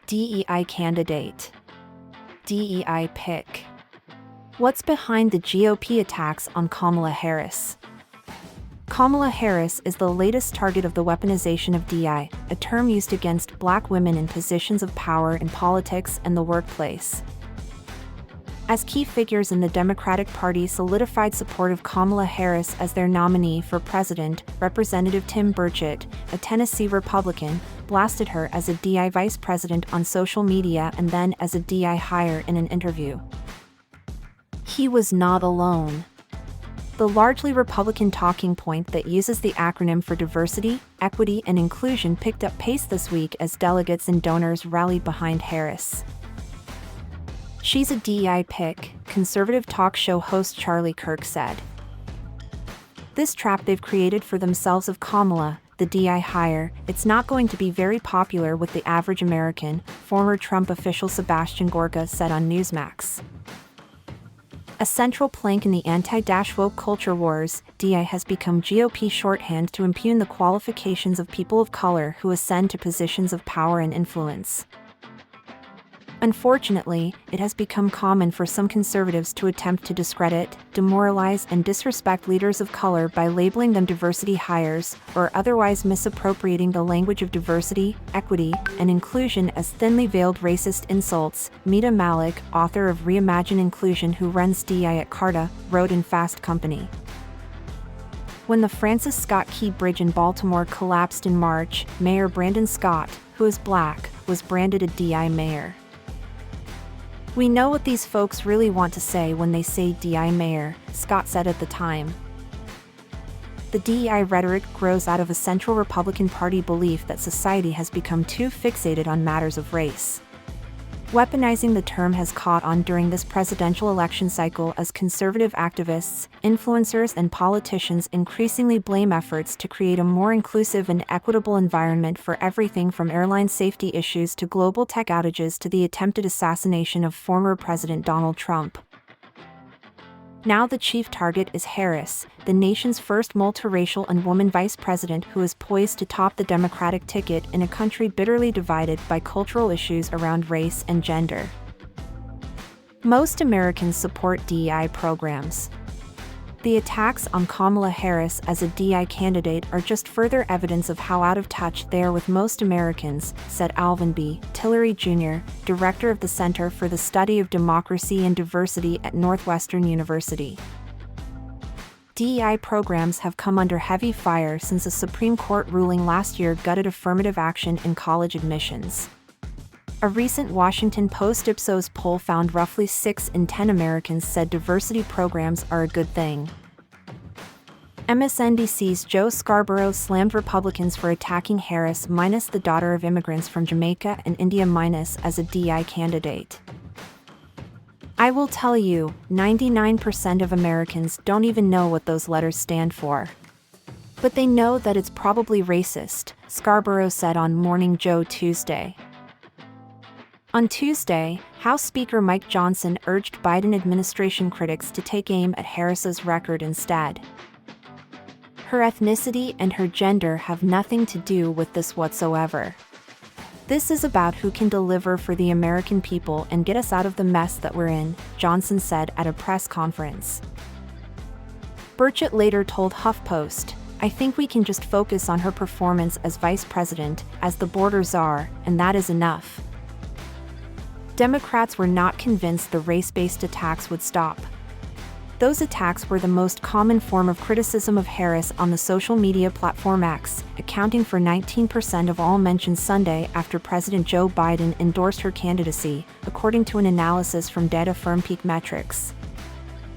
DEI candidate. DEI pick. What's behind the GOP attacks on Kamala Harris? Kamala Harris is the latest target of the weaponization of DEI, a term used against Black women in positions of power in politics and the workplace. As key figures in the Democratic Party solidified support of Kamala Harris as their nominee for president, Representative Tim Burchett, a Tennessee Republican, blasted her as a DEI vice president on social media and then as a DEI hire in an interview. He was not alone. The largely Republican talking point that uses the acronym for diversity, equity, and inclusion picked up pace this week as delegates and donors rallied behind Harris. "She's a DEI pick," conservative talk show host Charlie Kirk said. This trap they've created for themselves of Kamala, the DEI hire, it's not going to be very popular with the average American, former Trump official Sebastian Gorka said on Newsmax. A central plank in the anti-woke culture wars, DEI has become GOP shorthand to impugn the qualifications of people of color who ascend to positions of power and influence. Unfortunately, it has become common for some conservatives to attempt to discredit, demoralize, and disrespect leaders of color by labeling them diversity hires, or otherwise misappropriating the language of diversity, equity, and inclusion as thinly veiled racist insults, Mita Malik, author of Reimagine Inclusion who runs DEI at Carta, wrote in Fast Company. When the Francis Scott Key Bridge in Baltimore collapsed in March, Mayor Brandon Scott, who is Black, was branded a DEI mayor. "We know what these folks really want to say when they say DEI mayor," Scott said at the time. The DEI rhetoric grows out of a central Republican Party belief that society has become too fixated on matters of race. Weaponizing the term has caught on during this presidential election cycle as conservative activists, influencers, and politicians increasingly blame efforts to create a more inclusive and equitable environment for everything from airline safety issues to global tech outages to the attempted assassination of former President Donald Trump. Now the chief target is Harris, the nation's first multiracial and woman vice president who is poised to top the Democratic ticket in a country bitterly divided by cultural issues around race and gender. Most Americans support DEI programs. The attacks on Kamala Harris as a DEI candidate are just further evidence of how out of touch they are with most Americans, said Alvin B. Tillery Jr., director of the Center for the Study of Democracy and Diversity at Northwestern University. DEI programs have come under heavy fire since a Supreme Court ruling last year gutted affirmative action in college admissions. A recent Washington Post Ipsos poll found roughly 6 in 10 Americans said diversity programs are a good thing. MSNBC's Joe Scarborough slammed Republicans for attacking Harris minus the daughter of immigrants from Jamaica and India minus as a DEI candidate. "I will tell you, 99% of Americans don't even know what those letters stand for. But they know that it's probably racist," Scarborough said on Morning Joe Tuesday. On Tuesday, House Speaker Mike Johnson urged Biden administration critics to take aim at Harris's record instead. "Her ethnicity and her gender have nothing to do with this whatsoever. This is about who can deliver for the American people and get us out of the mess that we're in," Johnson said at a press conference. Burchett later told HuffPost, "I think we can just focus on her performance as vice president, as the border czar, and that is enough." Democrats were not convinced the race-based attacks would stop. Those attacks were the most common form of criticism of Harris on the social media platform X, accounting for 19% of all mentions Sunday after President Joe Biden endorsed her candidacy, according to an analysis from data firm Peak Metrics.